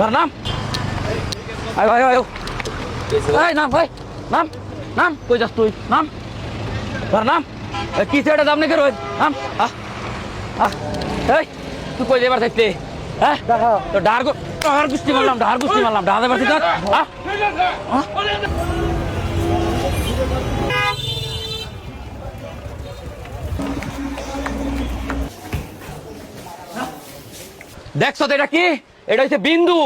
তোর নাম? আয় আয় আয় এই নাম ভাই, নাম নাম কই যাস তুই? নাম তোর নাম? কি ছেড়ে দাম নাকি রোজ? নাম এই তুই কই যাবার থাকতে? হ্যাঁ তো ডাহার গুষ্টি মারলাম, ডাহার গুষ্টি মারলাম, ডাহা দেবার তোর? দেখছো তো এটা কি? এটা হচ্ছে বিন্দু।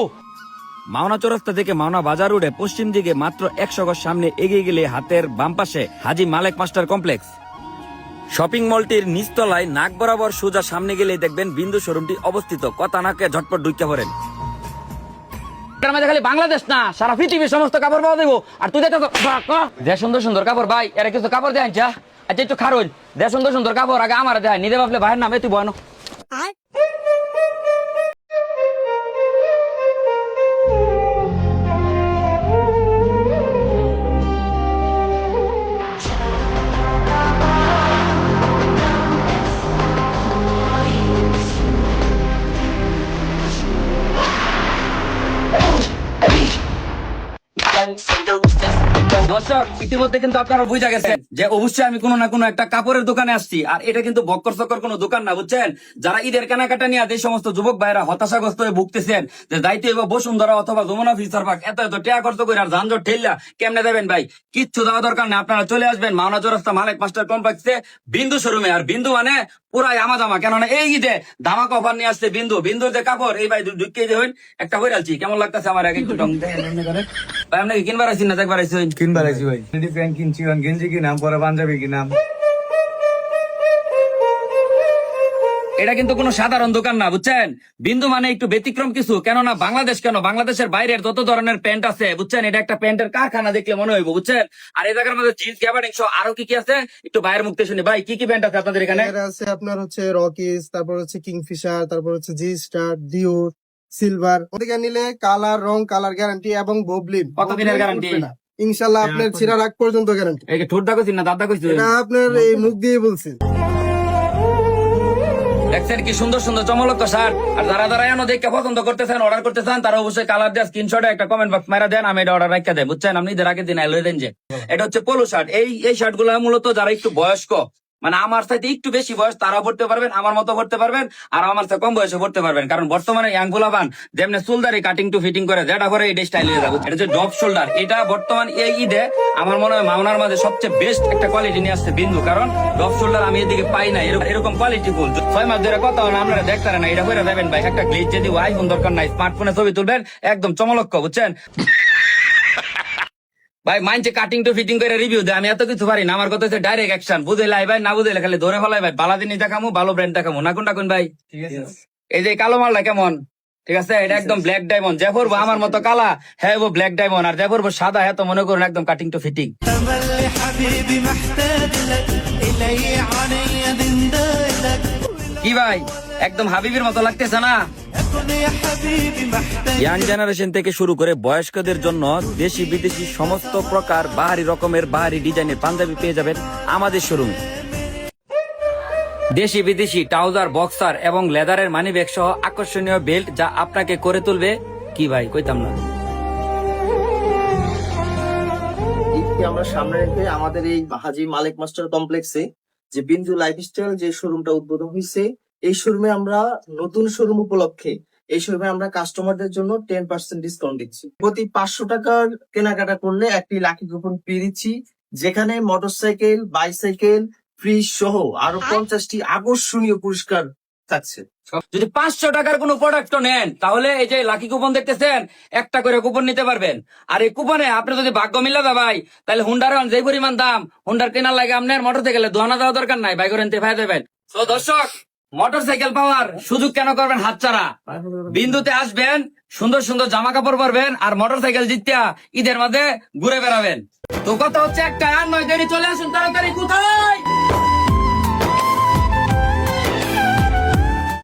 মাওনা চৌরাস্তা থেকে মাওনা বাজার রোডে পশ্চিম দিকে মাত্র 100 গজ সামনে এগিয়ে গেলে হাতের বাম পাশে হাজী মালেক মাস্টার কমপ্লেক্স শপিং মলটির নিচতলায় নাক বরাবর সোজা সামনে গেলে দেখবেন বিন্দু শোরুমটি অবস্থিত। কথা নাকে ঝটপট ঢুকে পড়েন। খালি বাংলাদেশ না, সারা পৃথিবীর সমস্ত কাপড় পাওয়া দেবো। আর তুই দেখো দেশ সুন্দর সুন্দর কাপড় ভাই, এরা কিছু কাপড় দেয় আনছা। আচ্ছা একটু খারুন, দেশ সুন্দর সুন্দর কাপড় আগে আমার দেয় নিদে ভাবলে ভাইয়ের নামে তুই বয়নো। দর্শক ইতিমধ্যে কিন্তু আপনারা বুঝা গেছেন যে অবশ্যই আমি কোনো না কোনো একটা কাপড়ের দোকানে আসছি। আর এটা কিন্তু বক্কর চক্কর কোনো দোকান না, বুঝছেন? যারা ঈদের কেনাকাটা নিয়ে যে সমস্ত যুবক ভাইরা হতাশাগ্রস্ত হয়ে ভুগতেছেন যে দায়িত্ব এবার বসুন্ধরা অথবা যমুনা ফিচার পার্ক এত এত টাকা খরচ করে আর যানজট ঠেললা কেমনে দেবেন ভাই? কিচ্ছু দেওয়া দরকার নেই, আপনারা চলে আসবেন মাওনা চৌরাস্তা মালেক মাস্টার কমপ্লেক্সে বিন্দু শোরুমে। আর বিন্দু মানে পুরাই আমাজামা, কেননা এই ঈদে ধামাকা অফার নিয়ে আসছে বিন্দু। বিন্দুর যে কাপড় এই ভাই ঢুকিয়ে যে হইন একটা হয়ে আলছি, কেমন লাগতেছে আমার আগে একটু ভাই? আপনাকে কিনবার আসছি না দেখবার আসছি? কিনবার আছি ভাই, প্যান্ট কিনছি, গেঞ্জি কিনাম, পরে পাঞ্জাবি কিনাম। এটা কিন্তু কোনো সাধারণ দোকান না, বুঝছেন? বিন্দু মানে একটু ব্যতিক্রম কিছু, কেননা বাংলাদেশ কেন বাংলাদেশের বাইরের যত ধরনের প্যান্ট আছে, বুঝছেন, এটা একটা প্যান্টের কারখানা দেখলে মনে হইব, বুঝছেন? আর এই জায়গার মধ্যে জিন্স গ্যাবার্ডিং সহ আরো কি কি আছে একটু বাইরের মুখতে শুনি। ভাই কি কি প্যান্ট আছে আপনাদের এখানে? আছে আপনার হচ্ছে রকিস, তারপর হচ্ছে কিংফিশার, তারপর হচ্ছে জি স্টার, ডিওর, সিলভার। ওদিকে নিলে কালার, রং, কালার গ্যারান্টি এবং ববলিন। কতদিনের গ্যারান্টি? ইনশাল্লাহ আপনার ছিঁড়া রাখ পর্যন্ত গ্যারান্টি। এই ঠোঁট দা কইছিস না দাদা কইছিস? এটা আপনার এই মুখ দিয়ে বলছি। দেখছেন কি সুন্দর সুন্দর চমলক্ষ শার্ট। আর যারা যারা এনো দেখে পছন্দ করতেছেন, অর্ডার করতেছেন, তারা অবশ্যই কালার দিয়ে স্ক্রিনশটে একটা কমেন্ট বক্স মেরা দেন, আমি এটা অর্ডার রাখা দেন, বুঝছেন? আপনি ঈদের আগের দিন লয়ে দেন যে এটা হচ্ছে পোলো শার্ট। এই শার্ট গুলা মূলত যারা একটু বয়স্ক, মানে আমার সাথে একটু বেশি বয়স, তারাও পড়তে পারবেন, আমার মতো পড়তে পারবেন, আর আমার সাথে কম বয়সে পড়তে পারবেন। কারণ বর্তমানে ইয়াং গুলাবান যেমনি চুলদারি কাটিং টু ফিটিং করে যেটা করে এই স্টাইল হয়ে যাবে। এটা হচ্ছে ড্রপ শোল্ডার। এটা বর্তমান এই ঈদে আমার মনে হয় মাওনার মাঝে সবচেয়ে বেস্ট একটা কোয়ালিটি নিয়ে আসছে বিন্দু। কারণ ড্রপ শোল্ডার আমি এদিকে পাই না এরকম কোয়ালিটি ফুল। 6 মাস ধরে কথা হলো আপনারা দেখতারেন না, এটা করে দেবেন ভাই। একটা গ্লিচ যদি আইফোন দরকার নাই, স্মার্টফোনে ছবি তুলবেন, একদম চমলক্ষ, বুঝছেন ভাই? মাইন্ডে কাটিং টু ফিটিং করে রিভিউ দেয়, আমি এত কিছু পারি না। আমার কথা হচ্ছে ডাইরেক্ট অ্যাকশন, বুঝেলাই ভাই, না বুঝেলে খালি ধরে ফেলাই ভাই। ভালো জিনিস দেখামু, ভালো ব্র্যান্ড দেখামু, না কোনটা কোন ভাই? এই যে কালো মালটা কেমন, ঠিক আছে? এটা একদম ব্ল্যাক ডায়মন্ড। যে পরবো আমার মতো কালা, হ্যাঁ ও ব্ল্যাক ডায়মন্ড। আর যে পরবো সাদা, হ্যাঁ তো মনে করুন একদম কাটিং টু ফিটিং। কি ভাই একদম হাবিবের মতো লাগতেছে না? ইয়াং জেনারেশন থেকে শুরু করে বয়স্কদের জন্য দেশি বিদেশি সমস্ত প্রকার বাহারি রকমের বাহারি ডিজাইনের পাঞ্জাবি পেয়ে যাবেন আমাদের শোরুমে। দেশি বিদেশি ট্রাউজার, বক্সার এবং লেদারের মানিব্যাগ সহ আকর্ষণীয় বেল্ট, যা আপনাকে করে তুলবে কি ভাই কইতাম না। আমরা সামনে রেখে আমাদের এই হাজী মালেক মাস্টার কমপ্লেক্সে যে বিন্দু লাইফস্টাইল যে শোরুমটা উদ্বোধন হয়েছে, এই শোরুমে আমরা নতুন শোরুম উপলক্ষে এই শোরুমে আমরা কাস্টমারদের জন্য 10% ডিসকাউন্ট দিচ্ছি। প্রতি 500 টাকার কেনাকাটা করলে একটি লাকি কুপন পেয়ে দিচ্ছি, যেখানে মোটরসাইকেল, বাইসাইকেল, ফ্রিজ সহ আরো 50টি আকর্ষণীয় পুরস্কার থাকছে। যদি 500 টাকার কোনো প্রোডাক্ট নেন, তাহলে এই যে লাকি কুপন দেখতেছেন, একটা করে কুপন নিতে পারবেন। আর এই কুপনে আপনি যদি ভাগ্য মিলা দা ভাই, তাহলে হুন্ডার যে পরিমাণ দাম, হুন্ডার কেনার লাগে আপনার মোটরসাইকেলে দোয়ানা দেওয়া দরকার নাই, বাইক রেন্টে ফায়দা দেবেন। তো দর্শক, মোটরসাইকেল পাওয়ার সুযোগ কেন করবেন হাতছাড়া? বিন্দুতে আসবেন, সুন্দর সুন্দর জামা কাপড় পরবেন, আর মোটরসাইকেল জিতিয়া ঈদের মাঝে ঘুরে বেড়াবেন। তো কথা হচ্ছে একটা, আর নয় দেরি, চলে আসুন তাড়াতাড়ি। কোথায়?